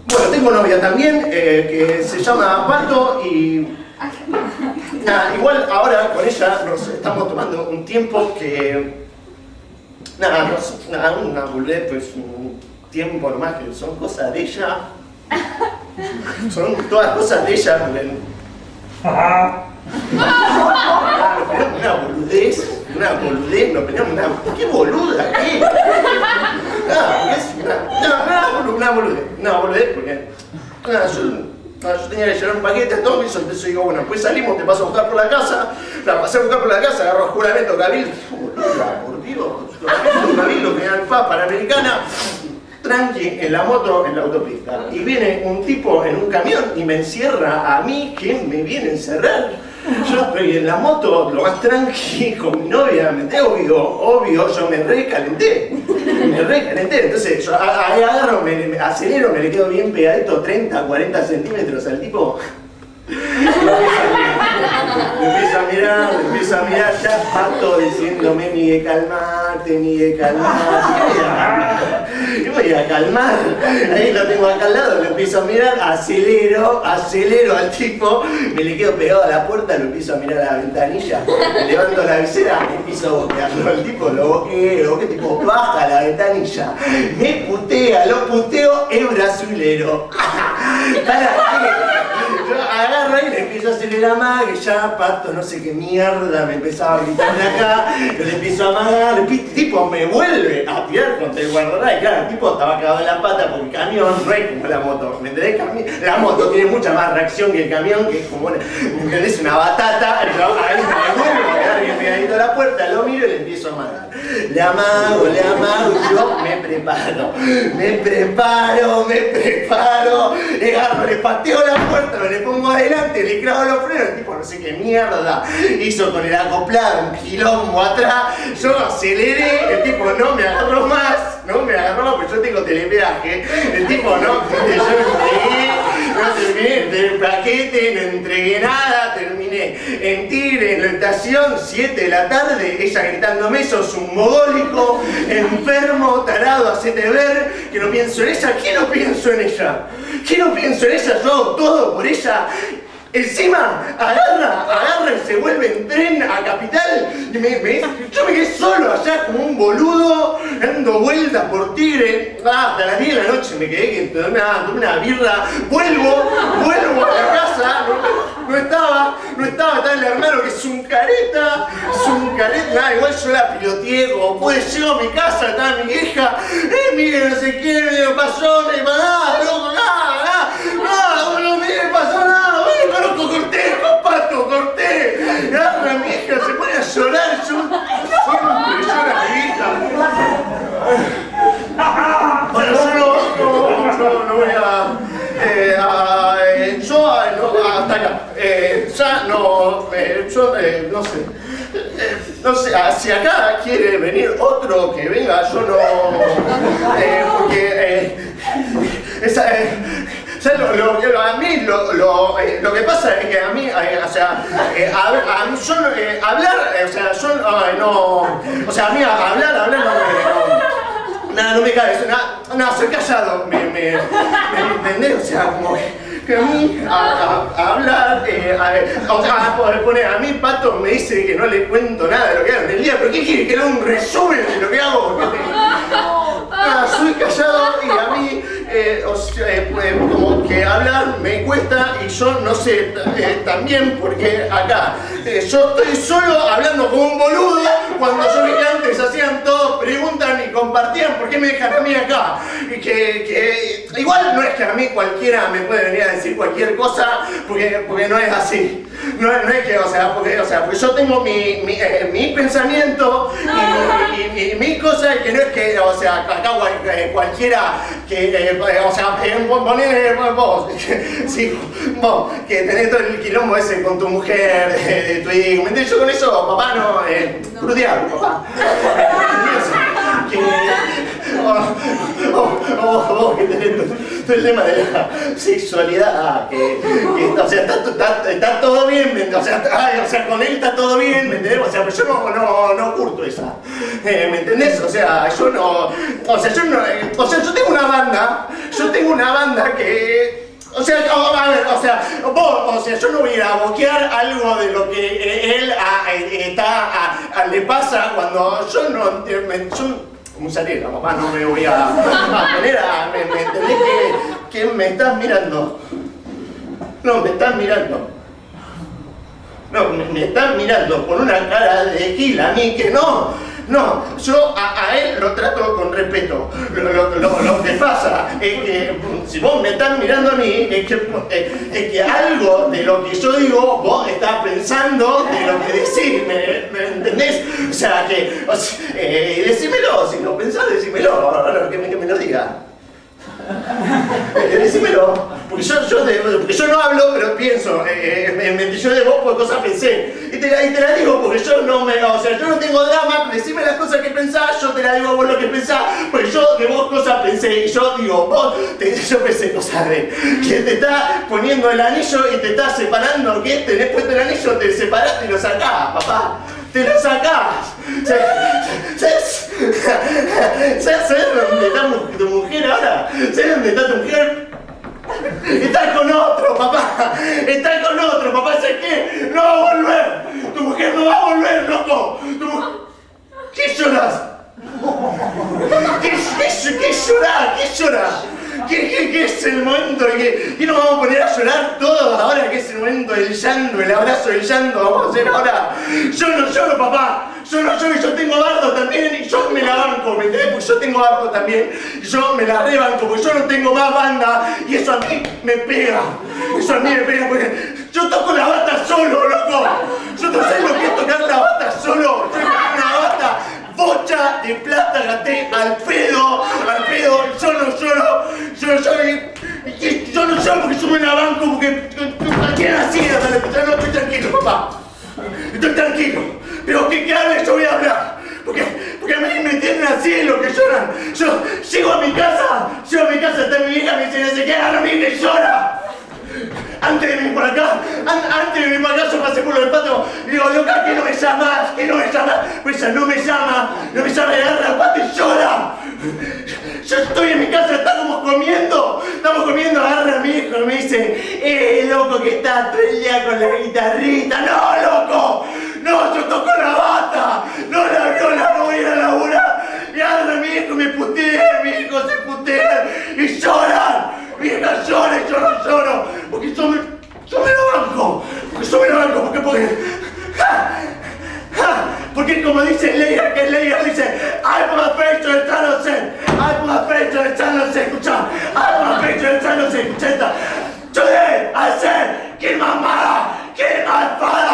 Bueno, tengo novia también, que se llama Pato y... Nada, igual ahora con ella nos estamos tomando un tiempo que... Nada, una boludez, pues un tiempo nomás que son cosas de ella. Son todas cosas de ella. Una boludez, nos peleamos ¿qué boluda? ¿Qué? Una boludez, porque yo tenía que llevar un paquete a todo eso, entonces digo, bueno, después salimos, te paso a buscar por la casa, la pasé a buscar por la casa, agarro juramento cabildo, boluda, por Dios, juramento cabildo, que era el PA Panamericana, tranqui, en la moto, en la autopista, y viene un tipo en un camión y me encierra a mí, que me viene a encerrar. Yo estoy en la moto, lo más tranqui, con mi novia, obvio, yo me recalenté, entonces yo ahí agarro, me acelero, me le quedo bien pegadito, 30, 40 centímetros al tipo. Me empiezo a mirar, ya Pato diciéndome, Miguel, calmate, yo me voy a calmar, ahí lo tengo acá al lado, lo empiezo a mirar, acelero al tipo, me le quedo pegado a la puerta, lo empiezo a mirar a la ventanilla, me levanto la visera, empiezo a boquearlo, el tipo lo boqueo, que tipo baja la ventanilla, me putea, lo puteo, es brasilero. ¿Para qué? Yo agarro y le empiezo a acelerar más, que ya Pato no sé qué mierda me empezaba a gritar de acá, yo le empiezo a amagar, el tipo me vuelve a tirar contra el guardarray, claro, el tipo estaba cagado en la pata porque el camión no es como la moto, ¿me entendés? La moto tiene mucha más reacción que el camión, que es como una, ¿me entendés? Una batata, yo ahí me vuelvo a quedar bien pegadito a la puerta, lo miro y le empiezo a amagar. Le amago, y yo me preparo, le agarro, le pateo la puerta, me le pongo adelante, le clavo los frenos, el tipo no sé qué mierda hizo con el acoplado, un quilombo atrás, yo aceleré, el tipo no me agarró más, porque yo tengo telepeaje, el tipo no, yo terminé el paquete, no entregué nada, terminé en Tigre, en la estación, 7 de la tarde, ella gritándome, sos un mogólico, enfermo, tarado, hacete ver, que no pienso en ella. ¿Qué no pienso en ella? Yo hago todo por ella. Encima agarra y se vuelve en tren a Capital y yo me quedé solo allá como un boludo dando vueltas por Tigre hasta las 10 de la noche. Me quedé que tomé una birra, vuelvo a la casa, no estaba el hermano que es un careta, nada, igual yo la piloteé como pude, llego a mi casa, estaba mi vieja, mire no sé qué, me pasó, me loco, no me pasó nada. Corté, agarra mi hija, se pone a llorar, yo siempre llora mi hija. Bueno, yo no voy hasta acá, no sé, si acá quiere venir otro que venga, yo no, porque a mí lo que pasa es que a mí, no me cae, soy callado, ¿me entendés? O sea, como que a mí, hablar, a mí Pato me dice que no le cuento nada de lo que hago en el día, pero ¿qué quiere? Que le haga un resumen de lo que hago, soy callado y a mí, como que hablar me cuesta y yo no sé, también porque acá, yo estoy solo hablando como un boludo cuando yo vi que antes hacían todo, preguntan y compartían, ¿por qué me dejan a mí acá? Y que igual no es que a mí cualquiera me puede venir a decir cualquier cosa, porque no es así. No es que, porque yo tengo mi pensamiento y mi cosa, y que no es que, acá cualquiera que, poner vos, sí, vos, que tenés todo el quilombo ese con tu mujer, de tu hijo, ¿me entiendes? Yo con eso, papá, no, crudear, papá. vos que tenés todo el tema de la sexualidad, o sea, está todo bien, o sea, con él está todo bien, ¿me entendés? O sea, pero yo no curto esa, ¿me entendés? O sea, yo tengo una banda que... O sea, a ver, yo no voy a ir a boquear algo de lo que él le pasa cuando yo no... Como salieron, papá, no me voy a poner a... ¿Me entendés que me estás mirando? No, me estás mirando. No, me estás mirando con una cara de gil a mí que no. No, yo a él lo trato con respeto. Lo que pasa es que si vos me estás mirando a mí, es que algo de lo que yo digo, vos estás pensando de lo que decís, ¿me entendés? O sea, decímelo, si lo pensás, decímelo, que me lo diga. Decímelo, porque yo no hablo, pero pienso, yo de vos por cosas pensé, y te la digo porque yo no tengo drama, decime las cosas que pensás, yo te la digo vos lo que pensás, porque yo de vos cosas pensé, y yo digo, yo pensé cosas de que te está poniendo el anillo y te está separando, que tenés puesto el anillo, te separaste y lo sacás, papá. ¡Te lo sacás! ¿Sabes dónde está tu mujer ahora? ¿Sabes dónde está tu mujer? Está con otro, papá. Está con otro, papá. ¿Sabes qué? No va a volver. Tu mujer no va a volver, loco. ¿Qué lloras? ¿Qué llorás? ¿Qué llorás? ¿Qué es el momento de que nos vamos a poner a llorar todos ahora? ¿Qué es el momento del llanto, el abrazo del llanto? Vamos a hacer ahora. Yo no lloro, papá. Yo no lloro y yo tengo bardo también y yo me la banco, ¿me entendés? Porque yo tengo bardo también y yo me la rebanco porque yo no tengo más banda y eso a mí me pega. Eso a mí me pega porque yo toco la bata solo, loco. Yo no sé lo que es tocar la bata solo. Yo toco una bata bocha de plata gasté al pedo, yo no lloro, yo no lloro porque yo me la banco, porque ¿quién hacía? No estoy tranquilo, papá, estoy tranquilo, pero que hable yo voy a hablar, porque a mí me tienen así en lo que lloran, yo llego a mi casa, está mi hija, me dice, se queda a mí que llora. Antes de venir por acá, yo pasé por el patio y digo, loca, que no me llamas, pues ella no me llama, le agarra el patio y llora. Yo estoy en mi casa, estamos comiendo, agarra a mi hijo y me dice, loco, que está todo el día con la guitarrita, no, loco, no, yo toco la bata, no la viola, no voy a ir a laburar, y agarra a mi hijo y me putea, mi hijo se putea y llora. Mi hija llora y yo no lloro, porque yo me lo banco, porque como dice Leia, que Leia dice, I put my face to the channel, escucha, I put my face to the channel, escucha esta. Today I said, kill my mother, kill my father.